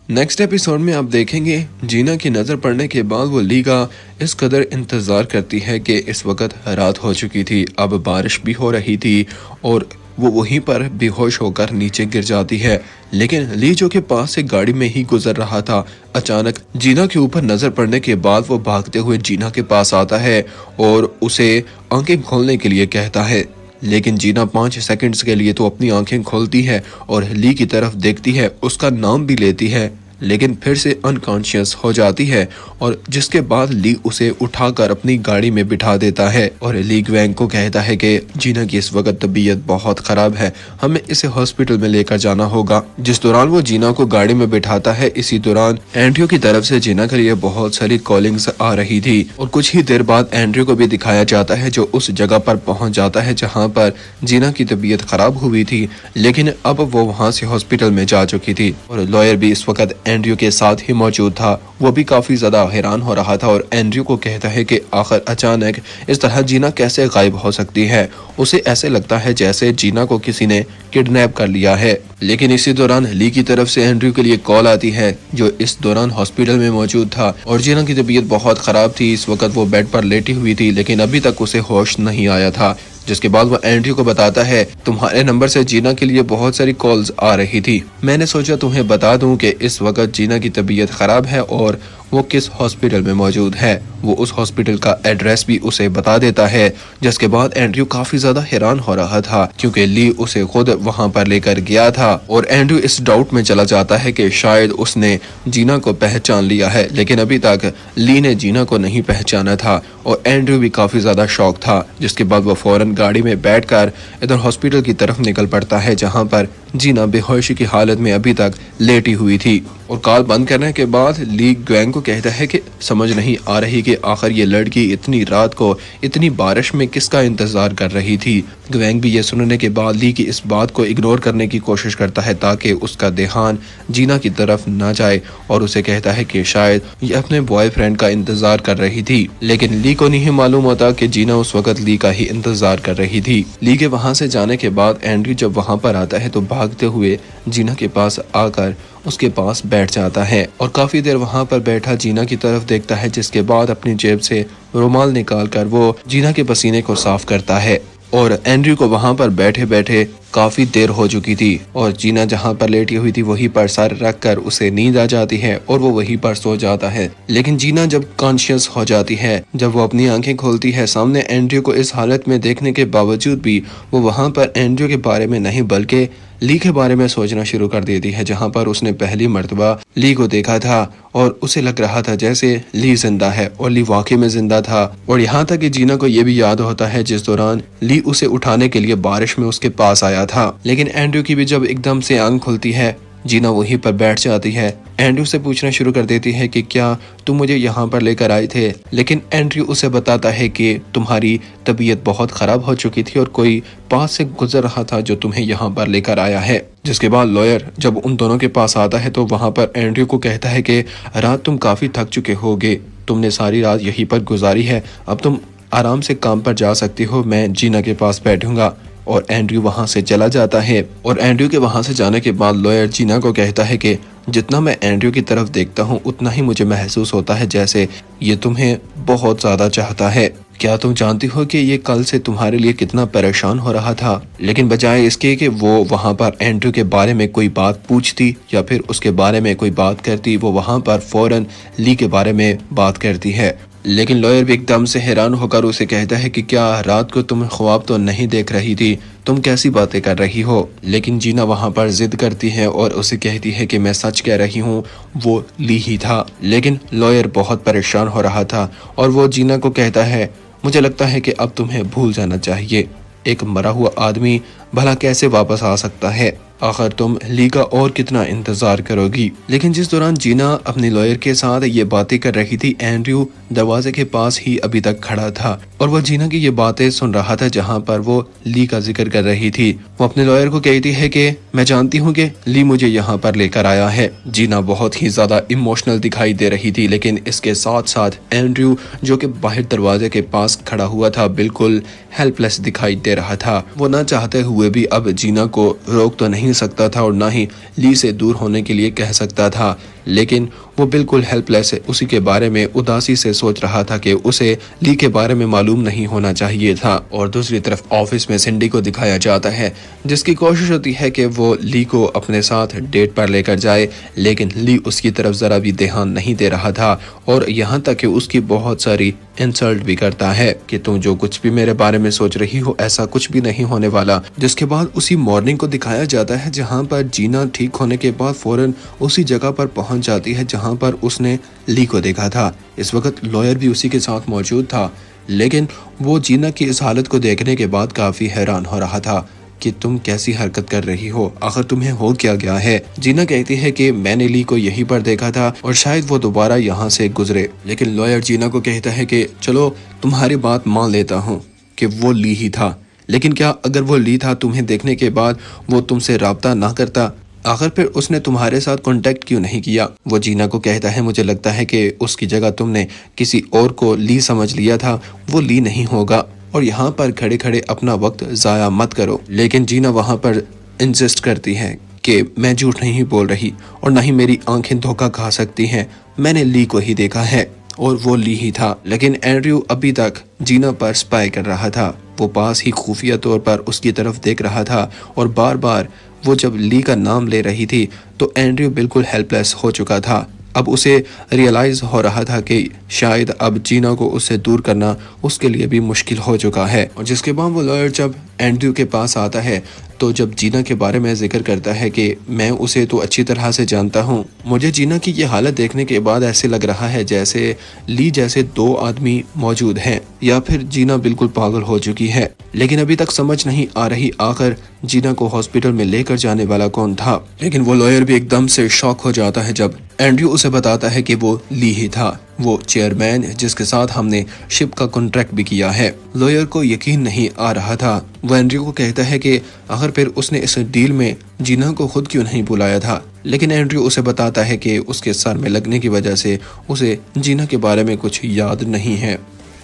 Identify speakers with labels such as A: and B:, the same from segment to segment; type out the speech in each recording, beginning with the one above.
A: Next episode में आप देखेंगे जीना की नज़र पड़ने के बाद वो ली का इस कदर इंतज़ार करती है कि इस वक्त रात हो चुकी थी, अब बारिश भी हो रही थी और वो वहीं पर बेहोश होकर नीचे गिर जाती है। लेकिन ली जो के पास से गाड़ी में ही गुजर रहा था, अचानक जीना के ऊपर नज़र पड़ने के बाद वो भागते हुए जीना के पास आता है और उसे आंखें खोलने के लिए कहता है। लेकिन जीना 5 सेकंड्स के लिए तो अपनी आंखें खोलती है और ली की तरफ देखती है, उसका नाम भी लेती है, लेकिन फिर से अनकॉन्शियस हो जाती है और जिसके बाद ली उसे उठाकर अपनी गाड़ी में बिठा देता है और ली ग्वेंग को कहता है कि जीना की इस वक्त तबीयत बहुत खराब है, हमें इसे हॉस्पिटल में लेकर जाना होगा। जिस दौरान वो जीना को गाड़ी में बिठाता है, इसी दौरान एंड्रयू की तरफ से जीना के लिए बहुत सारी कॉलिंग्स आ रही थी और कुछ ही देर बाद एंड्रयू को भी दिखाया जाता है जो उस जगह पर पहुंच जाता है जहां पर जीना की तबीयत खराब हुई थी, लेकिन अब वो वहां से हॉस्पिटल में जा चुकी थी और लॉयर भी इस वक्त एंड्रयू के साथ ही मौजूद था। वो भी काफी ज्यादा हैरान हो रहा था और एंड्रयू को कहता है कि आखिर अचानक इस तरह जीना कैसे गायब हो सकती है। उसे ऐसे लगता है जैसे जीना को किसी ने किडनैप कर लिया है। लेकिन इसी दौरान ली की तरफ से एंड्रयू के लिए कॉल आती है जो इस दौरान हॉस्पिटल में मौजूद था और जीना की तबीयत बहुत खराब थी। इस वक्त वो बेड पर लेटी हुई थी लेकिन अभी तक उसे होश नहीं आया था। जिसके बाद वो एंड्रयू को बताता है, तुम्हारे नंबर से जीना के लिए बहुत सारी कॉल्स आ रही थी, मैंने सोचा तुम्हें बता दूं कि इस वक्त जीना की तबीयत खराब है और वो किस हॉस्पिटल में मौजूद है। वो उस हॉस्पिटल का एड्रेस भी उसे बता देता है। जिसके बाद एंड्रयू काफी ज्यादा हैरान हो रहा था क्योंकि ली उसे खुद वहां पर लेकर गया था और एंड्रयू इस डाउट में चला जाता है कि शायद उसने जीना को पहचान लिया है, लेकिन अभी तक ली ने जीना को नहीं पहचाना था और एंड्रयू भी काफी ज्यादा शॉक था। जिसके बाद वो फौरन गाड़ी में बैठकर इधर हॉस्पिटल की तरफ निकल पड़ता है जहां पर जीना बेहोशी की हालत में अभी तक लेटी हुई थी और कॉल बंद करने के बाद ली ग्वेंग को कहता है कि समझ नहीं आ रही कि आखिर ये लड़की इतनी रात को इतनी बारिश में किसका इंतजार कर रही थी। ग्वेंग भी ये सुनने के बाद ली की इस बात को इग्नोर करने की कोशिश करता है ताकि उसका ध्यान जीना की तरफ ना जाए और उसे कहता है कि शायद ये अपने बॉयफ्रेंड का इंतजार कर रही थी। लेकिन ली को नहीं मालूम होता कि जीना उस वक्त ली का ही इंतजार कर रही थी। ली के वहां से जाने के बाद एंड्रयू जब वहां पर आता है तो भागते हुए जीना के पास आकर उसके पास बैठ जाता है और काफी देर वहां पर बैठा जीना की तरफ देखता है। जिसके बाद अपनी जेब से रुमाल निकालकर वो जीना के पसीने को साफ करता है और एंड्रयू को वहां पर बैठे बैठे काफी देर हो चुकी थी और जीना जहां पर लेटी हुई थी वहीं पर सर रख कर उसे नींद आ जाती है और वो वहीं पर सो जाता है। लेकिन जीना जब कॉन्शियस हो जाती है, जब वो अपनी आंखें खोलती है, सामने एंड्रयू को इस हालत में देखने के बावजूद भी वो वहां पर एंड्रयू के बारे में नहीं बल्कि ली के बारे में सोचना शुरू कर देती है जहां पर उसने पहली मर्तबा ली को देखा था और उसे लग रहा था जैसे ली जिंदा है और ली वाकई में जिंदा था। और यहाँ तक कि जीना को ये भी याद होता है जिस दौरान ली उसे उठाने के लिए बारिश में उसके पास आया था। लेकिन एंड्रयू की भी जब एकदम से आंख खुलती है, जीना वहीं पर बैठ जाती है। एंड्रयू से पूछना शुरू कर देती है कि क्या तुम मुझे यहाँ पर लेकर आए थे, लेकिन एंड्रयू उसे बताता है कि तुम्हारी तबीयत बहुत खराब हो चुकी थी और कोई पास से गुजर रहा था जो तुम्हें यहाँ पर लेकर आया है। जिसके बाद लॉयर जब उन दोनों के पास आता है तो वहाँ पर एंड्रयू को कहता है कि रात तुम काफी थक चुके होगे, तुमने सारी रात यहीं पर गुजारी है, अब तुम आराम से काम पर जा सकती हो, मैं जीना के पास बैठूंगा। और एंड्रयू वहां से चला जाता है और एंड्रयू के वहां से जाने के बाद लॉयर जीना को कहता है कि जितना मैं एंड्रयू की तरफ देखता हूँ उतना ही मुझे महसूस होता है जैसे ये तुम्हें बहुत ज्यादा चाहता है। क्या तुम जानती हो कि ये कल से तुम्हारे लिए कितना परेशान हो रहा था, लेकिन बजाय इसके कि वो वहां पर एंड्रयू के बारे में कोई बात पूछती या फिर उसके बारे में कोई बात करती, वो वहां पर फौरन ली के बारे में बात करती है। लेकिन लॉयर भी एकदम से हैरान होकर उसे कहता है कि क्या रात को तुम ख्वाब तो नहीं देख रही थी, तुम कैसी बातें कर रही हो। लेकिन जीना वहां पर जिद करती है और उसे कहती है कि मैं सच कह रही हूँ, वो ली ही था। लेकिन लॉयर बहुत परेशान हो रहा था और वो जीना को कहता है, मुझे लगता है कि अब तुम्हें भूल जाना चाहिए, एक मरा हुआ आदमी भला कैसे वापस आ सकता है, आखिर तुम ली का और कितना इंतजार करोगी। लेकिन जिस दौरान जीना अपने लॉयर के साथ ये बातें कर रही थी, एंड्रयू दरवाजे के पास ही अभी तक खड़ा था और वो जीना की ये बातें सुन रहा था जहां पर वो ली का जिक्र कर रही थी। वो अपने लॉयर को कहती है कि मैं जानती हूँ कि ली मुझे यहाँ पर लेकर आया है। जीना बहुत ही ज्यादा इमोशनल दिखाई दे रही थी, लेकिन इसके साथ साथ एंड्रयू जो कि बाहर दरवाजे के पास खड़ा हुआ था बिल्कुल हेल्पलेस दिखाई दे रहा था। वो ना चाहते हुए भी अब जीना को रोक तो नहीं सकता था और ना ही ली से दूर होने के लिए कह सकता था, लेकिन वो बिल्कुल हेल्पलेस है, उसी के बारे में उदासी से सोच रहा था कि उसे ली के बारे में मालूम नहीं होना चाहिए था। और दूसरी तरफ ऑफिस में सिंडी को दिखाया जाता है, जिसकी कोशिश होती है कि वो ली को अपने साथ डेट पर लेकर जाए, लेकिन ली उसकी तरफ जरा भी ध्यान नहीं दे रहा था और यहाँ तक कि उसकी बहुत सारी इंसल्ट भी करता है कि तुम जो कुछ भी मेरे बारे में सोच रही हो ऐसा कुछ भी नहीं होने वाला। जिसके बाद उसी मॉर्निंग को दिखाया जाता है जहाँ पर जीना ठीक होने के बाद फौरन उसी जगह पर पहुंच जाती है जहाँ पर उसने ली को देखा था। इस वक्त लॉयर भी उसी के साथ मौजूद था, लेकिन वो जीना की इस हालत को देखने के बाद काफी हैरान हो रहा था कि तुम कैसी हरकत कर रही हो, आखिर तुम्हें हो क्या गया है। जीना कहती है कि मैंने ली को यहीं पर देखा था और शायद वो दोबारा यहाँ से गुजरे। लेकिन लॉयर जीना को कहता है कि चलो तुम्हारी बात मान लेता हूँ कि वो ली ही था, लेकिन क्या अगर वो ली था तुम्हें देखने के बाद वो तुमसे राब्ता ना करता, आखिर फिर उसने तुम्हारे साथ कांटेक्ट क्यों नहीं किया। वो जीना को कहता है मुझे लगता है कि उसकी जगह तुमने किसी और को ली समझ लिया था, वो ली नहीं होगा और यहाँ पर खड़े खड़े अपना वक्त जाया मत करो। लेकिन जीना वहाँ पर इंसिस्ट करती है कि मैं झूठ नहीं बोल रही और ना ही मेरी आंखें धोखा खा सकती हैं, मैंने ली को ही देखा है और वो ली ही था। लेकिन एंड्रयू अभी तक जीना पर स्पाई कर रहा था, वो पास ही खुफिया तौर पर उसकी तरफ देख रहा था और बार बार वो जब ली का नाम ले रही थी तो एंड्रयू बिल्कुल हेल्पलेस हो चुका था। अब उसे रियलाइज हो रहा था कि शायद अब जीना को उससे दूर करना उसके लिए भी मुश्किल हो चुका है। और जिसके बाद वो लॉयर जब एंड्रयू के पास आता है तो जब जीना के बारे में जिक्र करता है कि मैं उसे तो अच्छी तरह से जानता हूँ, मुझे जीना की ये हालत देखने के बाद ऐसे लग रहा है जैसे ली जैसे दो आदमी मौजूद हैं या फिर जीना बिल्कुल पागल हो चुकी है। लेकिन अभी तक समझ नहीं आ रही आखिर जीना को हॉस्पिटल में लेकर जाने वाला कौन था। लेकिन वो लॉयर भी एकदम से शॉक हो जाता है जब एंड्रयू उसे बताता है कि वो ली ही था, वो चेयरमैन जिसके साथ हमने शिप का कॉन्ट्रैक्ट भी किया है। लॉयर को यकीन नहीं आ रहा था। वो एंड्रयू को कहता है कि आखिर फिर उसने इस डील में जीना को खुद क्यों नहीं बुलाया था। लेकिन एंड्रयू उसे बताता है कि उसके सर में लगने की वजह से उसे जीना के बारे में कुछ याद नहीं है।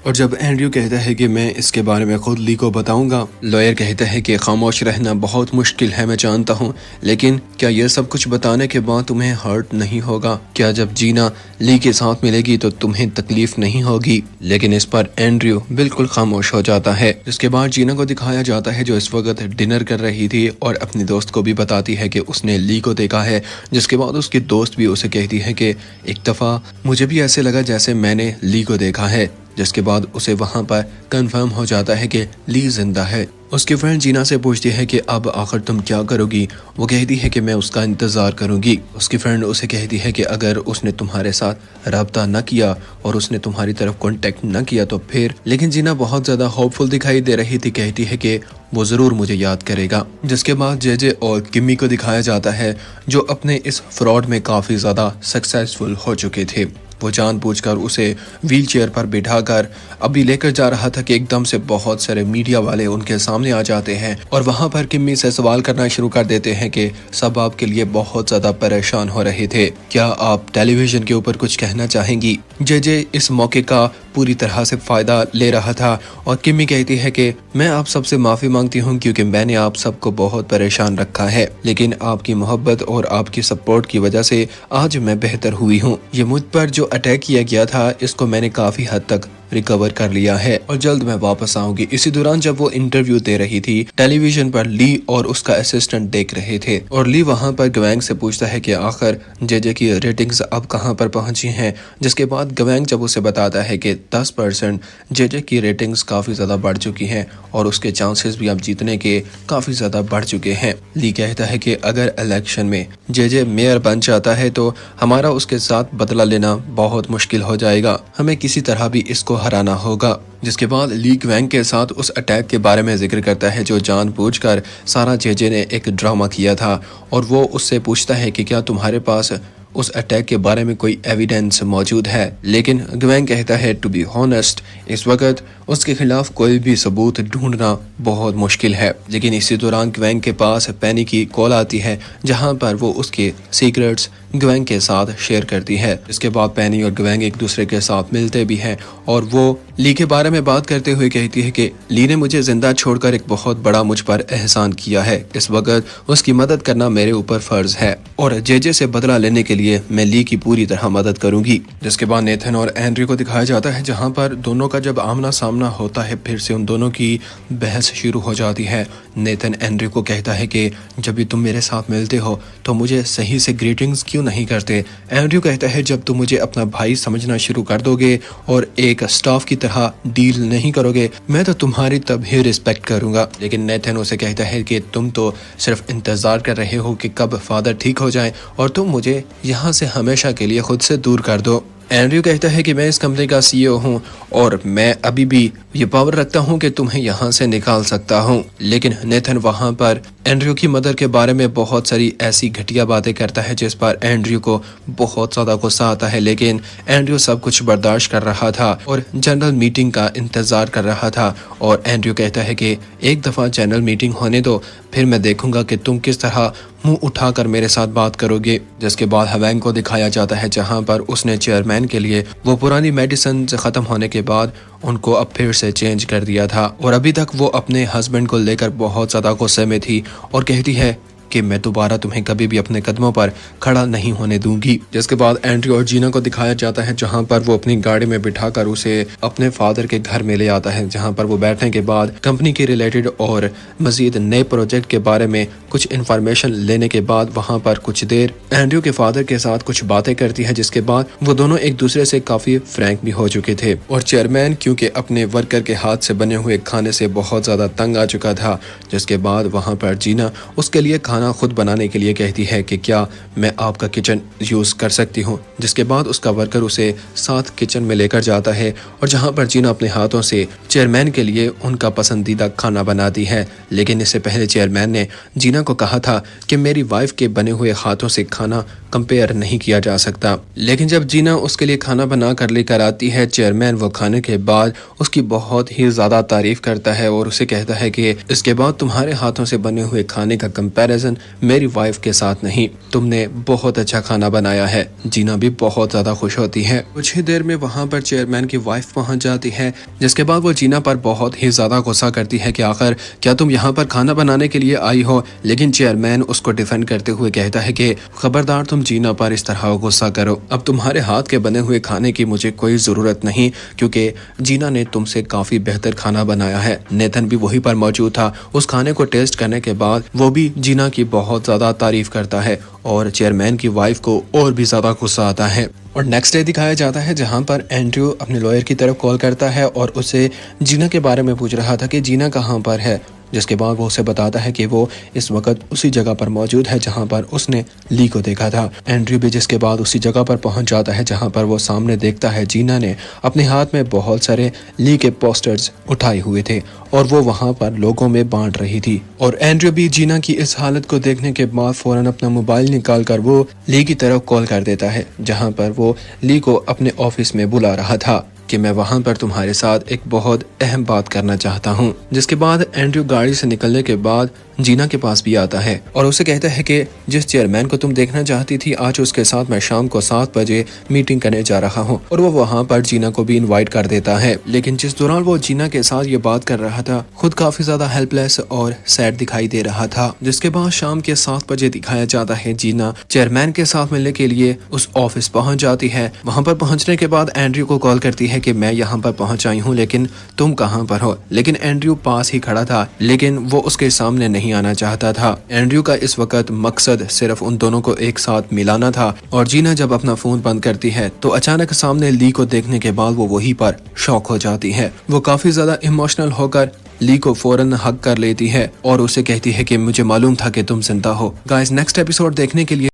A: और जब एंड्रयू कहता है कि मैं इसके बारे में खुद ली को बताऊंगा, लॉयर कहता है कि खामोश रहना बहुत मुश्किल है, मैं जानता हूँ, लेकिन क्या यह सब कुछ बताने के बाद तुम्हें हर्ट नहीं होगा? क्या जब जीना ली के साथ मिलेगी तो तुम्हें तकलीफ नहीं होगी? लेकिन इस पर एंड्रयू बिल्कुल खामोश हो जाता है। जिसके बाद जीना को दिखाया जाता है जो इस वक्त डिनर कर रही थी और अपनी दोस्त को भी बताती है कि उसने ली को देखा है। जिसके बाद उसकी दोस्त भी उसे कहती है कि एक दफा मुझे भी ऐसे लगा जैसे मैंने ली को देखा है। जिसके बाद उसे वहां पर कंफर्म हो जाता है कि ली जिंदा है। उसकी फ्रेंड जीना से पूछती है कि अब आखिर तुम क्या करोगी? वो कहती है कि मैं उसका इंतजार करूंगी। उसकी फ्रेंड उसे कहती है कि अगर उसने तुम्हारे साथ रब्ता न किया और उसने तुम्हारी तरफ कांटेक्ट न किया तो फिर। लेकिन जीना बहुत ज्यादा होपफुल दिखाई दे रही थी, कहती है कि वो जरूर मुझे याद करेगा। जिसके बाद जेजे और किम्मी को दिखाया जाता है जो अपने इस फ्रॉड में काफी ज्यादा सक्सेसफुल हो चुके थे। वो जानबूझकर उसे व्हील चेयर पर बिठाकर अभी लेकर जा रहा था कि एकदम से बहुत सारे मीडिया वाले उनके सामने आ जाते हैं और वहां पर किम्मी से सवाल करना शुरू कर देते हैं कि सब आपके लिए बहुत ज्यादा परेशान हो रहे थे, क्या आप टेलीविजन के ऊपर कुछ कहना चाहेंगी? जेजे इस मौके का पूरी तरह से फायदा ले रहा था और किम्मी कहती है कि मैं आप सबसे माफी मांगती हूँ क्योंकि मैंने आप सबको बहुत परेशान रखा है, लेकिन आपकी मोहब्बत और आपकी सपोर्ट की वजह से आज मैं बेहतर हुई हूँ। ये मुझ पर जो अटैक किया गया था इसको मैंने काफी हद तक रिकवर कर लिया है और जल्द मैं वापस आऊंगी। इसी दौरान जब वो इंटरव्यू दे रही थी टेलीविजन पर ली और उसका असिस्टेंट देख रहे थे और ली वहां पर गवैंग से पूछता है कि आखिर जेजे की रेटिंग्स अब कहां पर पहुंची हैं। जिसके बाद गवैंग जब उसे बताता है कि 10% जेजे की रेटिंग्स काफी ज्यादा बढ़ चुकी हैं और उसके चांसेस भी अब जीतने के काफी ज्यादा बढ़ चुके हैं। ली कहता है कि अगर इलेक्शन में जेजे मेयर बन जाता है तो हमारा उसके साथ बदला लेना बहुत मुश्किल हो जाएगा, हमें किसी तरह भी इसको हराना होगा। जिसके बाद ली गवैंग के साथ उस अटैक के बारे में जिक्र करता है जो जानबूझकर सारा जेजे ने एक ड्रामा किया था और वो उससे पूछता है कि क्या तुम्हारे पास उस अटैक के बारे में कोई एविडेंस मौजूद है। लेकिन गवैंग कहता है टू बी हॉनेस्ट इस वक्त उसके खिलाफ कोई भी सबूत ढूंढना बहुत मुश्किल है। लेकिन इसी दौरान ग्वेंग के पास पेनी की कॉल आती है, जहां पर वो उसके सीक्रेट्स ग्वेंग के साथ शेयर करती है। इसके बाद पेनी और ग्वेंग एक दूसरे के साथ मिलते भी हैं और वो ली के बारे में बात करते हुए कहती है कि ली ने मुझे जिंदा छोड़कर एक बहुत बड़ा मुझ पर एहसान किया है। इस वक्त उसकी मदद करना मेरे ऊपर फर्ज है और जेजे से बदला लेने के लिए मैं ली की पूरी तरह मदद करूंगी। जिसके बाद नेथन और एंड्रयू को दिखाया जाता है, जहां पर दोनों का जब आमना सामना होता है फिर से उन दोनों की बहस शुरू हो जाती है। नेथन एंड्रयू को कहता है कि जब भी तुम मेरे साथ मिलते हो तो मुझे सही से ग्रीटिंग्स क्यों नहीं करते। एंड्रयू कहता है जब तुम मुझे अपना भाई समझना शुरू कर दोगे और एक स्टाफ की तरह डील नहीं करोगे, मैं तो तुम्हारी तभी रिस्पेक्ट करूंगा। लेकिन नेथन उसे कहता है कि तुम तो सिर्फ इंतजार कर रहे हो कि कब फादर ठीक हो जाए और तुम मुझे यहाँ से हमेशा के लिए खुद से दूर कर दो। एंड्रयू कहता है कि मैं इस कंपनी का सीईओ हूं और मैं अभी भी ये पावर रखता हूं कि तुम्हें यहाँ से निकाल सकता हूं। लेकिन नेथन वहां पर एंड्रयू की मदर के बारे में बहुत सारी ऐसी घटिया बातें करता है जिस पर एंड्रयू को बहुत ज्यादा गुस्सा आता है। लेकिन एंड्रयू सब कुछ बर्दाश्त कर रहा था और जनरल मीटिंग का इंतजार कर रहा था। और एंड्रयू कहता है कि एक दफा जनरल मीटिंग होने दो, फिर मैं देखूंगा कि तुम किस तरह मुंह उठाकर मेरे साथ बात करोगे। जिसके बाद हवेंग को दिखाया जाता है, जहां पर उसने चेयरमैन के लिए वो पुरानी मेडिसिन खत्म होने के बाद उनको अब फिर से चेंज कर दिया था और अभी तक वो अपने हस्बैंड को लेकर बहुत ज्यादा गुस्से में थी और कहती है कि मैं दोबारा तुम्हें कभी भी अपने कदमों पर खड़ा नहीं होने दूंगी। जिसके बाद एंड्रयू और जीना को दिखाया जाता है, जहां पर वो अपनी गाड़ी में बिठाकर उसे अपने फादर के घर में ले आता है, जहां पर वो बैठने के बाद कंपनी के रिलेटेड और मजीद नए प्रोजेक्ट के बारे में कुछ इन्फॉर्मेशन लेने के बाद वहां पर कुछ देर एंड्रयू के फादर के साथ कुछ बातें करती है। जिसके बाद वो दोनों एक दूसरे से काफी फ्रैंक भी हो चुके थे और चेयरमैन क्योंकि अपने वर्कर के हाथ से बने हुए खाने से बहुत ज्यादा तंग आ चुका था। जिसके बाद वहां पर जीना उसके लिए खाना खुद बनाने के लिए कहती है कि क्या मैं आपका किचन यूज कर सकती हूँ। जिसके बाद उसका वर्कर उसे साथ किचन में लेकर जाता है और जहां पर जीना अपने हाथों से चेयरमैन के लिए उनका पसंदीदा खाना बनाती है। लेकिन इससे पहले चेयरमैन ने जीना को कहा था कि मेरी वाइफ के बने हुए हाथों से खाना कंपेयर नहीं किया जा सकता। लेकिन जब जीना उसके लिए खाना बना कर लेकर आती है, चेयरमैन वो खाने के बाद उसकी बहुत ही ज्यादा तारीफ करता है और उसे कहता है कि इसके बाद तुम्हारे हाथों से बने हुए खाने का कंपैरिजन मेरी वाइफ के साथ नहीं, तुमने बहुत अच्छा खाना बनाया है। जीना भी बहुत ज्यादा खुश होती है। कुछ ही देर में वहाँ पर चेयरमैन की वाइफ पहुँच जाती है। जिसके बाद वो जीना पर बहुत ही ज्यादा गुस्सा करती है कि आखिर क्या तुम यहाँ पर खाना बनाने के लिए आई हो। लेकिन चेयरमैन उसको डिफेंड करते हुए कहता है कि खबरदार तुम जीना पर इस तरह गुस्सा करो, अब तुम्हारे हाथ के बने हुए खाने की मुझे कोई जरूरत नहीं, क्योंकि जीना ने तुमसे काफी बेहतर खाना बनाया है। नेथन भी वहीं पर मौजूद था। उस खाने को टेस्ट करने के बाद वो भी जीना की बहुत ज्यादा तारीफ करता है और चेयरमैन की वाइफ को और भी ज्यादा गुस्सा आता है। और नेक्स्ट डे दिखाया जाता है, जहां पर एंड्रयू अपने लॉयर की तरफ कॉल करता है और उसे जीना के बारे में पूछ रहा था कि जीना कहां पर है। जिसके बाद वो उसे बताता है कि वो इस वक्त उसी जगह पर मौजूद है जहां पर उसने ली को देखा था। एंड्रयू भी जिसके बाद उसी जगह पर पहुंच जाता है, जहां पर वो सामने देखता है जीना ने अपने हाथ में बहुत सारे ली के पोस्टर्स उठाए हुए थे और वो वहां पर लोगों में बांट रही थी। और एंड्रयू भी जीना की इस हालत को देखने के बाद फौरन अपना मोबाइल निकालकर वो ली की तरफ कॉल कर देता है, जहां पर वो ली को अपने ऑफिस में बुला रहा था कि मैं वहां पर तुम्हारे साथ एक बहुत अहम बात करना चाहता हूं। जिसके बाद एंड्रयू गाड़ी से निकलने के बाद जीना के पास भी आता है और उसे कहता है कि जिस चेयरमैन को तुम देखना चाहती थी, आज उसके साथ मैं शाम को 7 बजे मीटिंग करने जा रहा हूं। और वो वहां पर जीना को भी इनवाइट कर देता है। लेकिन जिस दौरान वो जीना के साथ ये बात कर रहा था, खुद काफी ज्यादा हेल्पलेस और सैड दिखाई दे रहा था। जिसके बाद शाम के 7 बजे दिखाया जाता है, जीना चेयरमैन के साथ मिलने के लिए उस ऑफिस पहुंच जाती है। वहां पर पहुंचने के बाद एंड्रयू को कॉल करती है कि मैं यहाँ पर पहुंच आई हूँ, लेकिन तुम कहाँ पर हो। लेकिन एंड्रयू पास ही खड़ा था, लेकिन वो उसके सामने नहीं आना चाहता था। एंड्रयू का इस वक्त मकसद सिर्फ उन दोनों को एक साथ मिलाना था। और जीना जब अपना फोन बंद करती है तो अचानक सामने ली को देखने के बाद वो वहीं पर शॉक हो जाती है। वो काफी ज्यादा इमोशनल होकर ली को फौरन हक कर लेती है और उसे कहती है कि मुझे मालूम था कि तुम जिंदा हो। गाइस, नेक्स्ट एपिसोड देखने के लिए